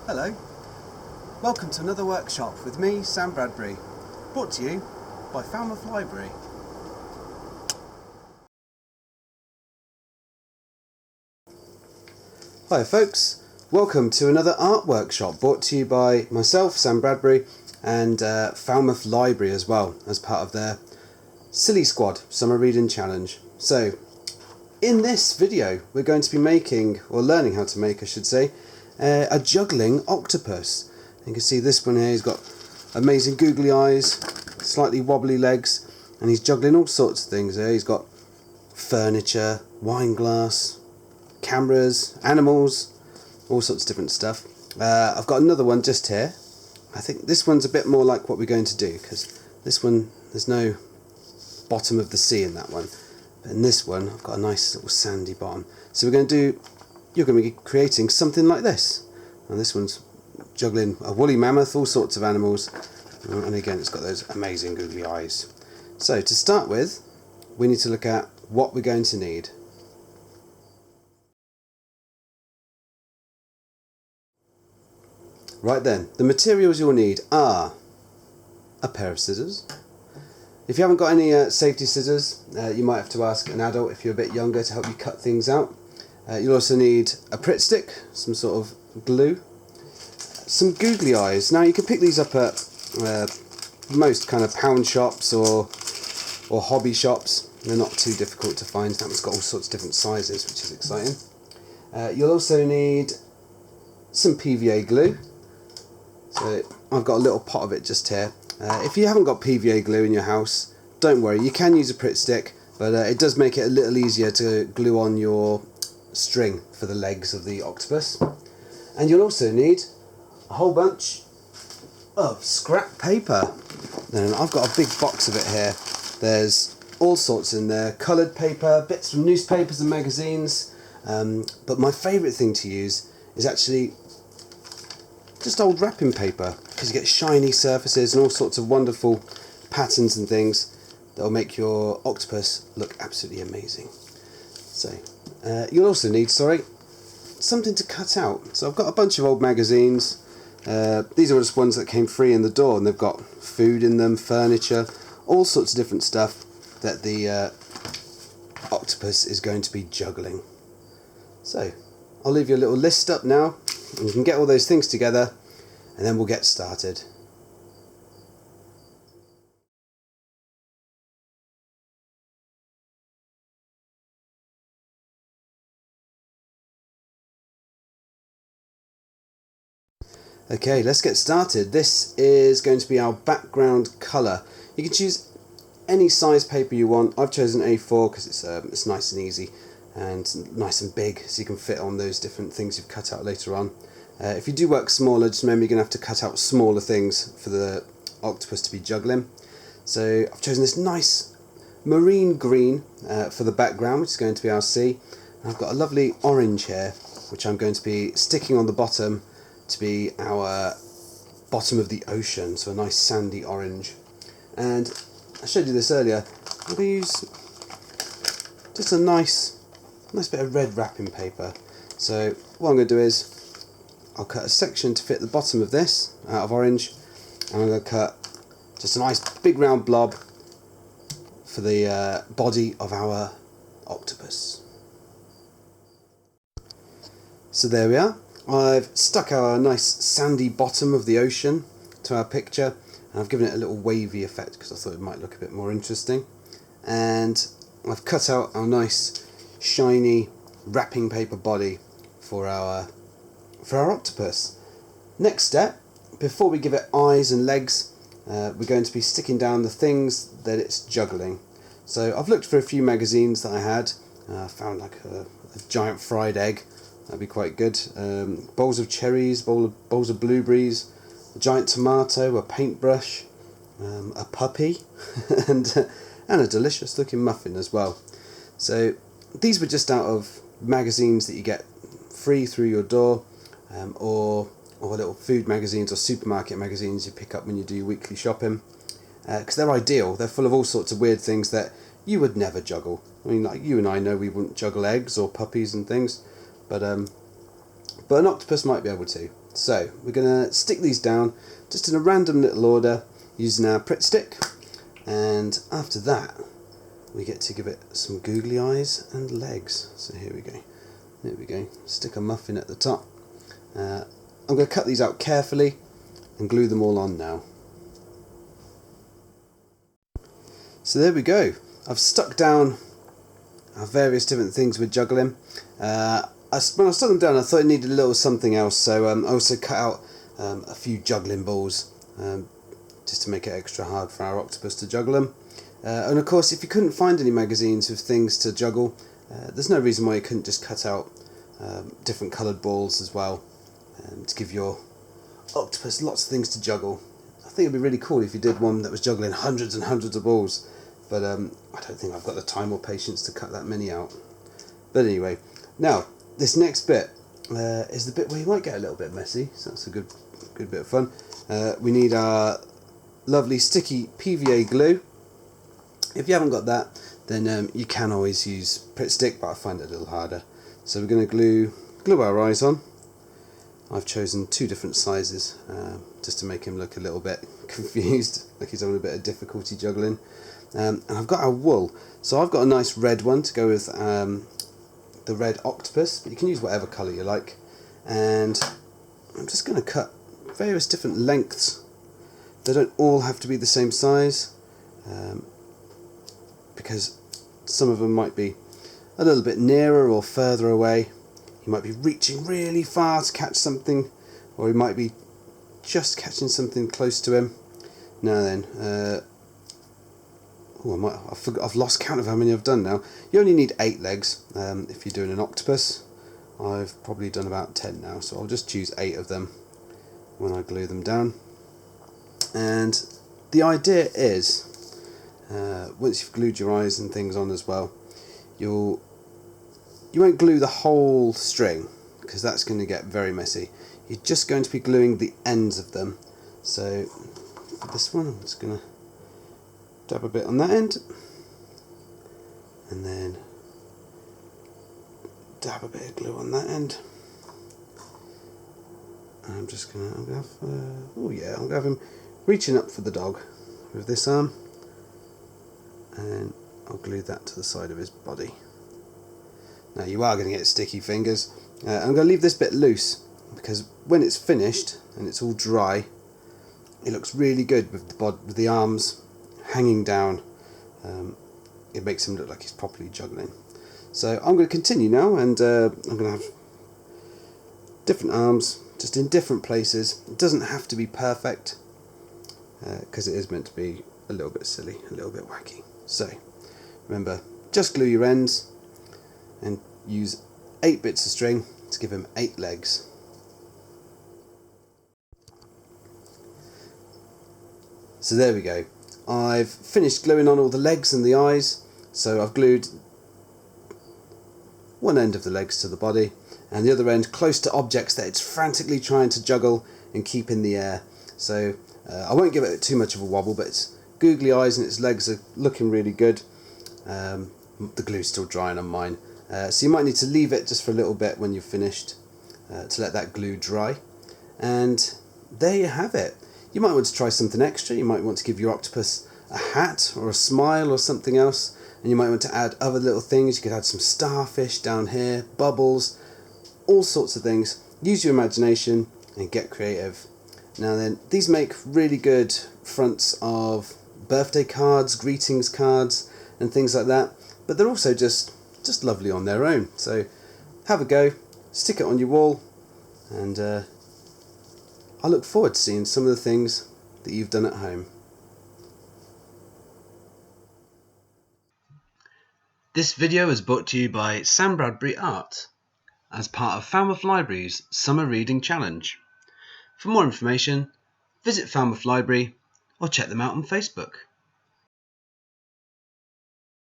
Hello, welcome to another workshop with me, Sam Bradbury, brought to you by Falmouth Library. Hi folks, welcome to another art workshop brought to you by myself, Sam Bradbury, and Falmouth Library as well, as part of their Silly Squad Summer Reading Challenge. So, in this video we're going to be making, or learning how to make I should say, a juggling octopus. You can see this one here, he's got amazing googly eyes, slightly wobbly legs, and he's juggling all sorts of things here. He's got furniture, wine glass, cameras, animals, all sorts of different stuff. I've got another one just here. I think this one's a bit more like what we're going to do, because this one, there's no bottom of the sea in that one. But in this one, I've got a nice little sandy bottom. So we're going to do, you're going to be creating something like this. And this one's juggling a woolly mammoth, all sorts of animals. And again, it's got those amazing googly eyes. So to start with, we need to look at what we're going to need. Right then, the materials you'll need are a pair of scissors. If you haven't got any safety scissors, you might have to ask an adult if you're a bit younger to help you cut things out. You'll also need a Pritt stick, some sort of glue, some googly eyes. Now you can pick these up at most kind of pound shops or hobby shops. They're not too difficult to find. That one's got all sorts of different sizes, which is exciting. You'll also need some PVA glue. So I've got a little pot of it just here. If you haven't got PVA glue in your house, don't worry, you can use a Pritt stick, but it does make it a little easier to glue on your string for the legs of the octopus. And you'll also need a whole bunch of scrap paper. And I've got a big box of it here. There's all sorts in there, coloured paper, bits from newspapers and magazines, but my favourite thing to use is actually just old wrapping paper, because you get shiny surfaces and all sorts of wonderful patterns and things that will make your octopus look absolutely amazing. So you'll also need, something to cut out. So I've got a bunch of old magazines. These are just ones that came free in the door, and they've got food in them, furniture, all sorts of different stuff that the octopus is going to be juggling. So I'll leave you a little list up now, and you can get all those things together, and then we'll get started. Okay, let's get started. This is going to be our background colour. You can choose any size paper you want. I've chosen A4 because it's nice and easy and nice and big, so you can fit on those different things you've cut out later on. If you do work smaller, just remember you're going to have to cut out smaller things for the octopus to be juggling. So I've chosen this nice marine green for the background, which is going to be our sea. And I've got a lovely orange here, which I'm going to be sticking on the bottom to be our bottom of the ocean, so a nice sandy orange. And I showed you this earlier, I'm going to use just a nice bit of red wrapping paper. So what I'm going to do is I'll cut a section to fit the bottom of this out of orange, and I'm going to cut just a nice big round blob for the body of our octopus. So there we are. I've stuck our nice sandy bottom of the ocean to our picture, and I've given it a little wavy effect because I thought it might look a bit more interesting. And I've cut out our nice shiny wrapping paper body for our octopus. Next step, before we give it eyes and legs, we're going to be sticking down the things that it's juggling. So I've looked for a few magazines that I had. Found like a giant fried egg. That'd be quite good. Bowls of cherries, bowls of blueberries, a giant tomato, a paintbrush, a puppy, and a delicious looking muffin as well. So these were just out of magazines that you get free through your door, or little food magazines or supermarket magazines you pick up when you do your weekly shopping. Because they're ideal. They're full of all sorts of weird things that you would never juggle. I mean, like you and I know we wouldn't juggle eggs or puppies and things. But an octopus might be able to. So we're going to stick these down just in a random little order using our Pritt stick, and after that we get to give it some googly eyes and legs. So here we go. There we go. Stick a muffin at the top. I'm going to cut these out carefully and glue them all on now. So there we go. I've stuck down our various different things we're juggling. When I stuck them down, I thought it needed a little something else, so I also cut out a few juggling balls just to make it extra hard for our octopus to juggle them. And of course, if you couldn't find any magazines with things to juggle, there's no reason why you couldn't just cut out different coloured balls as well to give your octopus lots of things to juggle. I think it'd be really cool if you did one that was juggling hundreds and hundreds of balls, but I don't think I've got the time or patience to cut that many out. But anyway, now this next bit is the bit where you might get a little bit messy, so that's a good bit of fun. We need our lovely sticky PVA glue. If you haven't got that, then you can always use Pritt stick, but I find it a little harder. So we're going to glue our eyes on. I've chosen 2 different sizes just to make him look a little bit confused, like he's having a bit of difficulty juggling. And I've got our wool, so I've got a nice red one to go with the red octopus, but you can use whatever colour you like. And I'm just going to cut various different lengths. They don't all have to be the same size, because some of them might be a little bit nearer or further away. You might be reaching really far to catch something, or you might be just catching something close to him. Now then, I've lost count of how many I've done now. You only need 8 legs if you're doing an octopus. I've probably done about 10 now, so I'll just choose 8 of them when I glue them down. And the idea is, once you've glued your eyes and things on as well, you won't glue the whole string, because that's going to get very messy. You're just going to be gluing the ends of them. So for this one, I'm just going to dab a bit on that end, and then dab a bit of glue on that end. And I'm going to have him reaching up for the dog with this arm, and then I'll glue that to the side of his body. Now you are going to get sticky fingers. I'm going to leave this bit loose, because when it's finished and it's all dry, it looks really good with the arms hanging down. It makes him look like he's properly juggling. So I'm going to continue now, and I'm going to have different arms just in different places. It doesn't have to be perfect, because it is meant to be a little bit silly, a little bit wacky. So remember, just glue your ends and use 8 bits of string to give him 8 legs. So there we go. I've finished gluing on all the legs and the eyes, so I've glued one end of the legs to the body and the other end close to objects that it's frantically trying to juggle and keep in the air. So I won't give it too much of a wobble, but its googly eyes and its legs are looking really good. The glue's still drying on mine, so you might need to leave it just for a little bit when you've finished to let that glue dry. And there you have it. You might want to try something extra. You might want to give your octopus a hat or a smile or something else, and you might want to add other little things. You could add some starfish down here, bubbles, all sorts of things. Use your imagination and get creative. Now then, these make really good fronts of birthday cards, greetings cards and things like that, but they're also just lovely on their own. So have a go, stick it on your wall, and I look forward to seeing some of the things that you've done at home. This video is brought to you by Sam Bradbury Art as part of Falmouth Library's Summer Reading Challenge. For more information, visit Falmouth Library or check them out on Facebook.